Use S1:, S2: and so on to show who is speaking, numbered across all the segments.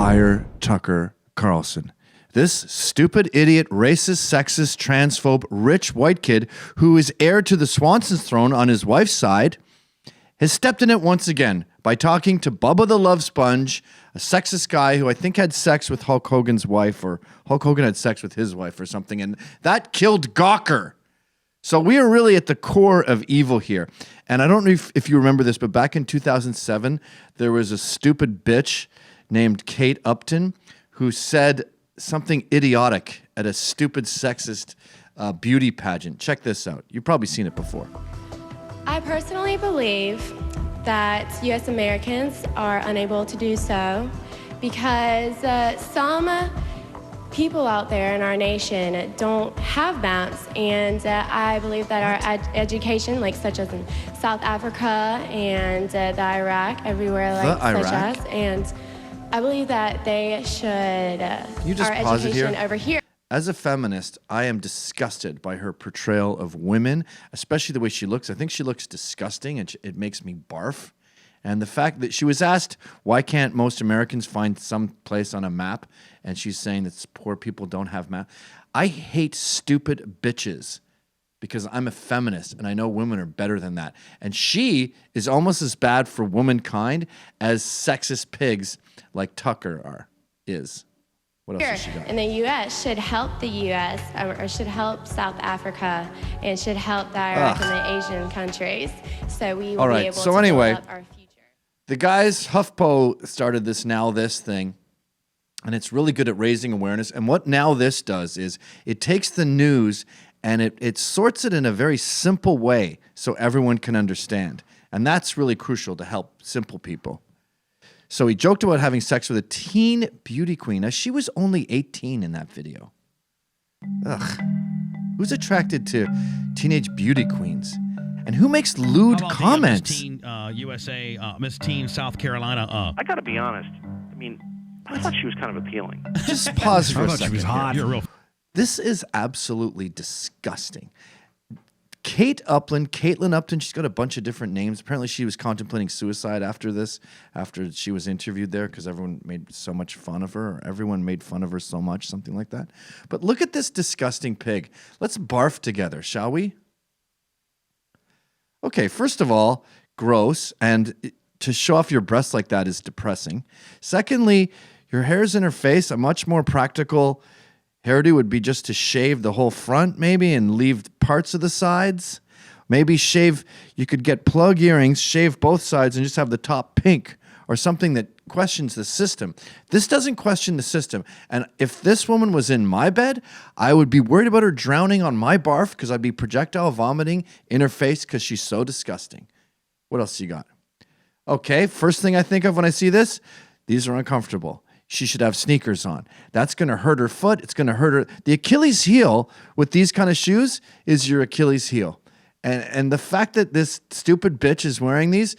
S1: Fire Tucker Carlson. This stupid, idiot, racist, sexist, transphobe, rich white kid who is heir to the Swanson's throne on his wife's side has stepped in it once again by talking to Bubba the Love Sponge, a sexist guy who I think had sex with Hulk Hogan's wife, or Hulk Hogan had sex with his wife or something, and that killed Gawker. So we are really at the core of evil here. And I don't know if you remember this, but back in 2007, there was a stupid bitch named Kate Upton who said something idiotic at a stupid sexist beauty pageant. Check this out. You've probably seen it before.
S2: I personally believe that U.S. Americans are unable to do so because some people out there in our nation don't have maps, and I believe that our education, like such as in South Africa and the Iraq, everywhere like such as, and I believe that they should
S1: you just
S2: our
S1: pause
S2: education
S1: it here?
S2: over here.
S1: As a feminist, I am disgusted by her portrayal of women, especially the way she looks. I think she looks disgusting, and it makes me barf. And the fact that she was asked, why can't most Americans find some place on a map? And she's saying that poor people don't have maps. I hate stupid bitches because I'm a feminist and I know women are better than that. And she is almost as bad for womankind as sexist pigs like Tucker is. What else has she got?
S2: And the U.S. should help the U.S. or should help South Africa and should help the Iraq and the Asian countries. So we will be able to build up our future.
S1: The guys, HuffPo started this Now This thing, and it's really good at raising awareness. And what Now This does is it takes the news and it sorts it in a very simple way so everyone can understand. And that's really crucial to help simple people. So he joked about having sex with a teen beauty queen. Now, she was only 18 in that video. Ugh. Who's attracted to teenage beauty queens? And who makes lewd comments?
S3: Miss Teen USA, Miss Teen South Carolina.
S4: I got to be honest. I mean, I thought she was kind of appealing.
S1: Just pause for a second.
S3: I thought she was hot. You're real.
S1: This is absolutely disgusting. Caitlin Upton, she's got a bunch of different names. Apparently she was contemplating suicide after this, after she was interviewed there, because everyone made so much fun of her, or everyone made fun of her so much, something like that. But look at this disgusting pig. Let's barf together, shall we? Okay, first of all, gross, and to show off your breasts like that is depressing. Secondly, your hair's in her face. A much more practical hairdo would be just to shave the whole front maybe and leave parts of the sides. Maybe shave, you could get plug earrings, shave both sides and just have the top pink or something that questions the system. This doesn't question the system. And if this woman was in my bed, I would be worried about her drowning on my barf because I'd be projectile vomiting in her face because she's so disgusting. What else you got? Okay, first thing I think of when I see this, these are uncomfortable. She should have sneakers on. That's going to hurt her foot. It's going to hurt her. The Achilles heel with these kind of shoes is your Achilles heel. And the fact that this stupid bitch is wearing these,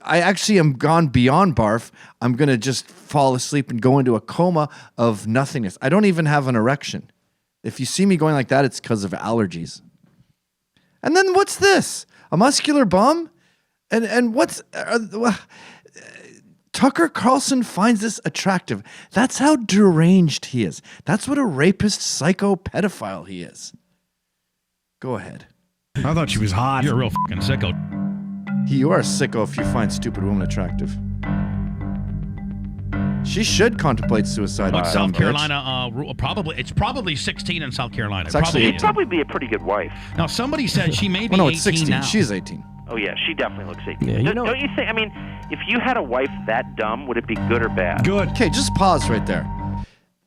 S1: I actually am gone beyond barf. I'm going to just fall asleep and go into a coma of nothingness. I don't even have an erection. If you see me going like that, it's because of allergies. And then what's this? A muscular bum? And what's... Tucker Carlson finds this attractive. That's how deranged he is. That's what a rapist, psycho, pedophile he is. Go ahead.
S3: I thought she was hot. You're a real fucking sicko.
S1: You are a sicko if you find stupid women attractive. She should contemplate suicide.
S3: But South Carolina, it's probably 16 in South Carolina.
S1: It's actually
S4: She'd probably be a pretty good wife.
S3: Now, somebody said she may be 18
S1: it's 16.
S3: now.
S1: She's 18.
S4: Oh, yeah, she definitely looks 18.
S5: Yeah,
S4: Don't you think, I mean, if you had a wife that dumb, would it be good or bad?
S3: Good.
S1: Okay, just pause right there.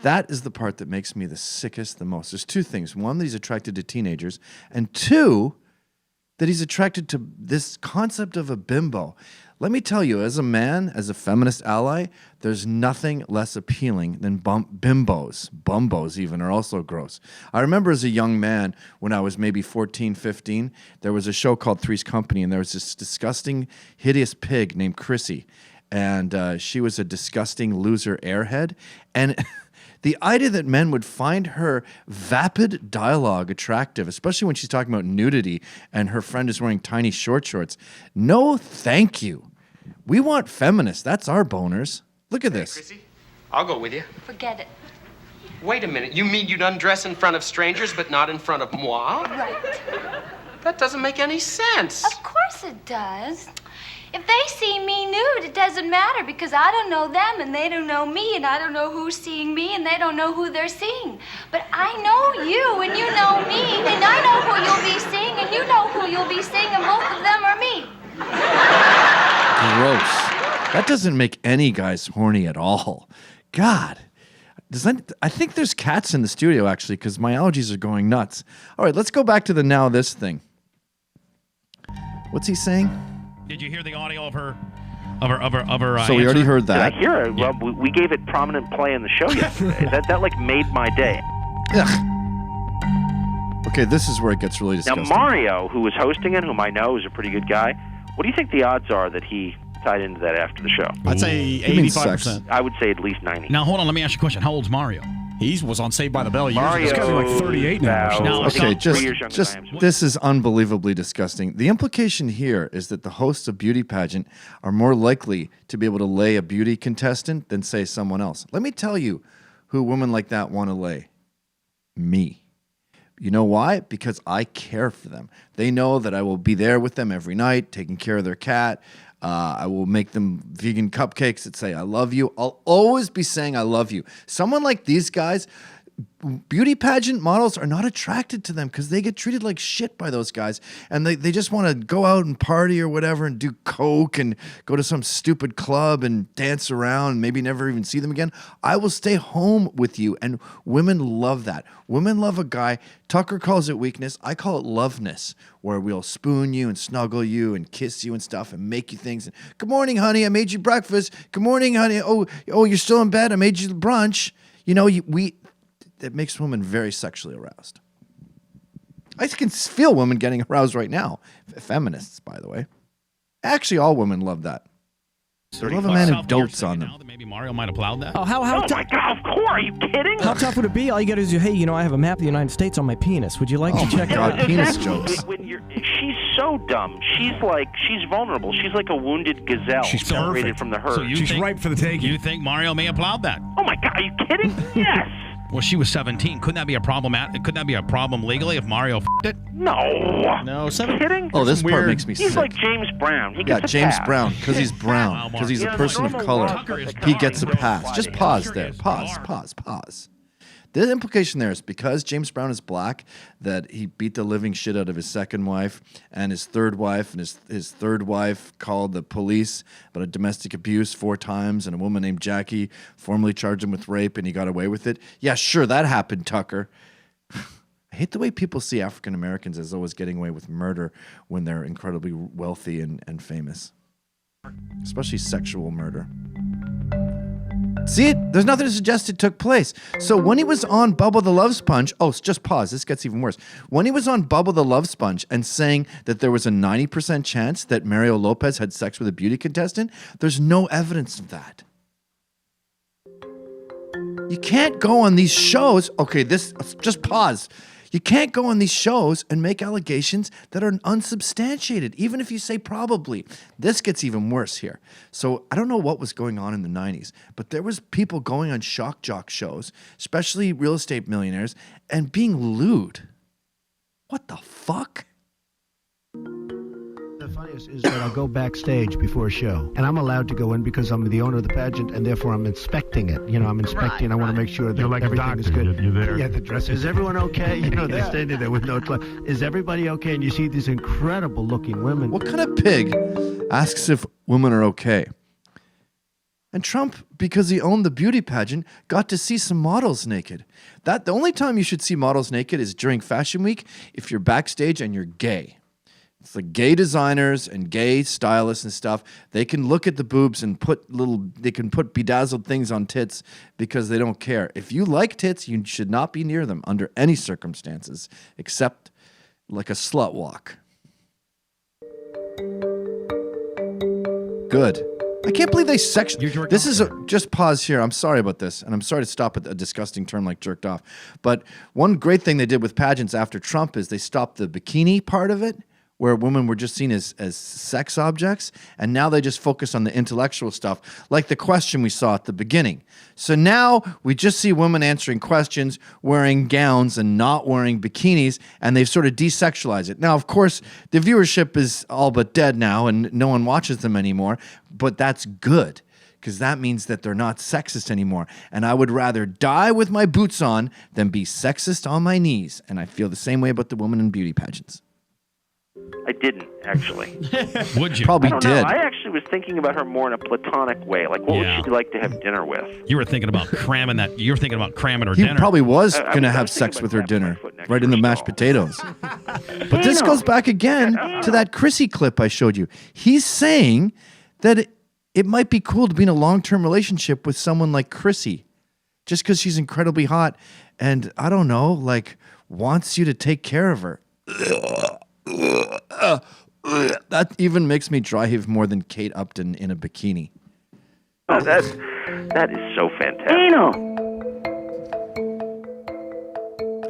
S1: That is the part that makes me the sickest the most. There's two things. One, that he's attracted to teenagers. And two, that he's attracted to this concept of a bimbo. Let me tell you, as a man, as a feminist ally, there's nothing less appealing than bimbos. Bumbos even are also gross. I remember as a young man, when I was maybe 14, 15, there was a show called Three's Company, and there was this disgusting, hideous pig named Chrissy. And she was a disgusting loser airhead. And the idea that men would find her vapid dialogue attractive, especially when she's talking about nudity and her friend is wearing tiny shorts. No, thank you. We want feminists. That's our boners. Look at this.
S6: Chrissy,
S5: I'll go with you.
S6: Forget it.
S5: Wait a minute. You mean you'd undress in front of strangers, but not in front of moi?
S6: Right.
S5: That doesn't make any sense.
S6: Of course it does. If they see me nude, it doesn't matter because I don't know them and they don't know me and I don't know who's seeing me and they don't know who they're seeing. But I know you and you know me and I know who you'll be seeing and you know who you'll be seeing and both of them are me.
S1: Gross. That doesn't make any guys horny at all. God. I think there's cats in the studio, actually, because my allergies are going nuts. All right, let's go back to the now this thing. What's he saying?
S3: Did you hear the audio of her?
S1: So we already heard that.
S4: Did I hear it? Yeah. Well, we gave it prominent play in the show yesterday. that like made my day.
S1: Ugh. Okay, this is where it gets really disgusting.
S4: Now Mario, who was hosting it, whom I know is a pretty good guy, what do you think the odds are that he tied into that after the show?
S7: I'd say 85%.
S4: I would say at least 90.
S3: Now hold on, let me ask you a question. How old's Mario?
S7: He was on Saved by the Bell years
S4: Mario,
S7: ago.
S8: He's got to be like 38 now.
S3: No,
S1: Okay,
S4: three years younger
S1: just
S4: than I am.
S1: this is unbelievably disgusting. The implication here is that the hosts of beauty pageant are more likely to be able to lay a beauty contestant than, say, someone else. Let me tell you who women like that want to lay. Me. You know why? Because I care for them. They know that I will be there with them every night, taking care of their cat. I will make them vegan cupcakes that say, I love you. I'll always be saying, I love you. Someone like these guys, beauty pageant models are not attracted to them because they get treated like shit by those guys. And they just want to go out and party or whatever and do coke and go to some stupid club and dance around and maybe never even see them again. I will stay home with you. And women love that. Women love a guy. Tucker calls it weakness. I call it loveness, where we'll spoon you and snuggle you and kiss you and stuff and make you things. And, good morning, honey. I made you breakfast. Good morning, honey. Oh, you're still in bed. I made you brunch. You know, it makes women very sexually aroused. I can feel women getting aroused right now. Feminists, by the way. Actually, all women love that. They love a man who dotes on them.
S3: Maybe Mario might have plowed that.
S8: Oh, how
S4: Oh my God! Of course, are you kidding?
S8: How tough would it be? All you got to do is, hey, I have a map of the United States on my penis. Would you like to check it out?
S1: God, penis jokes.
S4: She's so dumb. She's vulnerable. She's like a wounded gazelle.
S8: She's
S4: separated
S8: perfect.
S4: from the herd.
S3: So
S8: She's ripe for the taking.
S3: You think Mario may have plowed that?
S4: Oh my God! Are you kidding? Yes.
S3: Well, she was 17. Couldn't that be a problem? Couldn't that be a problem legally if Mario f***ed it?
S4: No.
S7: No,
S4: Kidding?
S1: Oh, this part
S7: weird-
S1: makes me
S4: He's
S1: sick.
S4: like James Brown. He
S1: Yeah,
S4: gets a
S1: James
S4: pass.
S1: Brown, because he's brown, because he's a person of color. He gets a pass. Just pause there. Pause. The implication there is because James Brown is black, that he beat the living shit out of his second wife and his third wife, and his third wife called the police about a domestic abuse 4 times, and a woman named Jackie formally charged him with rape, and he got away with it. Yeah, sure, that happened, Tucker. I hate the way people see African Americans as always getting away with murder when they're incredibly wealthy and famous, especially sexual murder. See it? There's nothing to suggest it took place. So when he was on Bubble the Love Sponge, just pause, this gets even worse. When he was on Bubble the Love Sponge and saying that there was a 90% chance that Mario Lopez had sex with a beauty contestant, there's no evidence of that. You can't go on these shows. Okay, just pause. You can't go on these shows and make allegations that are unsubstantiated, even if you say probably. This gets even worse here. So I don't know what was going on in the 90s, but there was people going on shock jock shows, especially real estate millionaires, and being lewd. What the fuck?
S9: The funniest is that I'll go backstage before a show, and I'm allowed to go in because I'm the owner of the pageant, and therefore I'm inspecting it. I'm inspecting. I want to make sure that
S8: like
S9: everything is good.
S8: You're there.
S9: Yeah, the dress. Is everyone okay? They're standing there with no clothes. Is everybody okay? And you see these incredible-looking women.
S1: What kind of pig asks if women are okay? And Trump, because he owned the beauty pageant, got to see some models naked. The only time you should see models naked is during Fashion Week if you're backstage and you're gay. It's like gay designers and gay stylists and stuff. They can look at the boobs and they can put bedazzled things on tits because they don't care. If you like tits, you should not be near them under any circumstances, except like a slut walk. Good. I can't believe they This is just pause here. I'm sorry about this, and I'm sorry to stop at a disgusting term like jerked off. But one great thing they did with pageants after Trump is they stopped the bikini part of it, where women were just seen as sex objects, and now they just focus on the intellectual stuff, like the question we saw at the beginning. So now we just see women answering questions, wearing gowns and not wearing bikinis, and they've sort of desexualized it. Now, of course, the viewership is all but dead now, and no one watches them anymore, but that's good, because that means that they're not sexist anymore. And I would rather die with my boots on than be sexist on my knees. And I feel the same way about the women in beauty pageants.
S4: I didn't, actually.
S3: Would you?
S1: Probably
S4: I don't
S1: did.
S4: know. I actually was thinking about her more in a platonic way. Like, what would she like to have dinner with?
S3: You were thinking about cramming that. You were thinking about cramming her
S1: He
S3: dinner.
S1: probably was
S4: I
S1: going to
S4: was
S1: have
S4: thinking
S1: sex
S4: about
S1: with her
S4: tapping my
S1: dinner,
S4: foot next
S1: right
S4: to
S1: in the
S4: her
S1: mashed
S4: stall.
S1: potatoes. But this goes back again to that Chrissy clip I showed you. He's saying that it might be cool to be in a long-term relationship with someone like Chrissy, just because she's incredibly hot and, I don't know, like, wants you to take care of her. That even makes me dry heave more than Kate Upton in a bikini.
S4: Oh, that is so fantastic.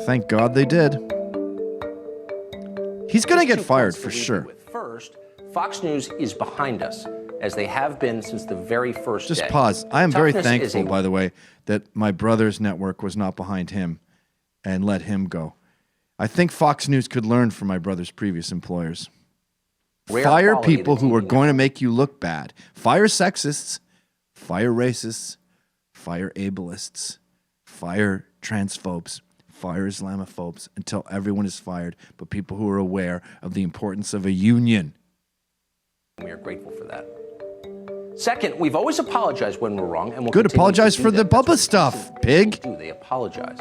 S1: Thank God they did. He's going to get fired for sure.
S10: First, Fox News is behind us, as they have been since the very first
S1: Just
S10: day.
S1: pause. I am very
S10: Toughness is
S1: thankful, by the way, that my brother's network was not behind him and let him go. I think Fox News could learn from my brother's previous employers.
S10: Rare
S1: Fire
S10: quality
S1: people
S10: of the
S1: who are
S10: TV
S1: going to make you look bad. Fire sexists, fire racists, fire ableists, fire transphobes, fire Islamophobes until everyone is fired, but people who are aware of the importance of a union.
S10: We are grateful for that. Second, we've always apologized when we're wrong, and we'll
S1: Good,
S10: continue
S1: apologize
S10: to do
S1: for
S10: that.
S1: the Bubba stuff, pig.
S10: They apologize.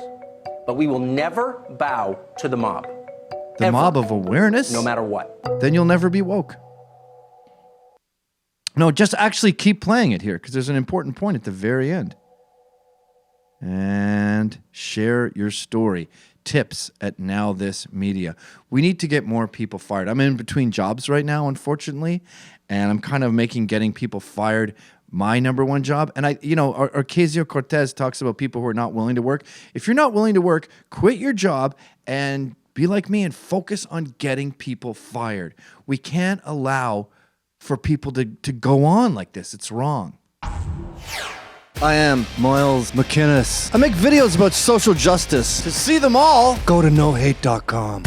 S10: But we will never bow to the mob.
S1: The mob of awareness?
S10: No matter what.
S1: Then you'll never be woke. No, just actually keep playing it here because there's an important point at the very end. And share your story. Tips at Now This Media. We need to get more people fired. I'm in between jobs right now, unfortunately, and I'm kind of making getting people fired my number one job. And Ocasio-Cortez talks about people who are not willing to work. If you're not willing to work, quit your job and be like me and focus on getting people fired. We can't allow for people to go on like this. It's wrong. I am Miles McInnes. I make videos about social justice. To see them all, go to nohate.com.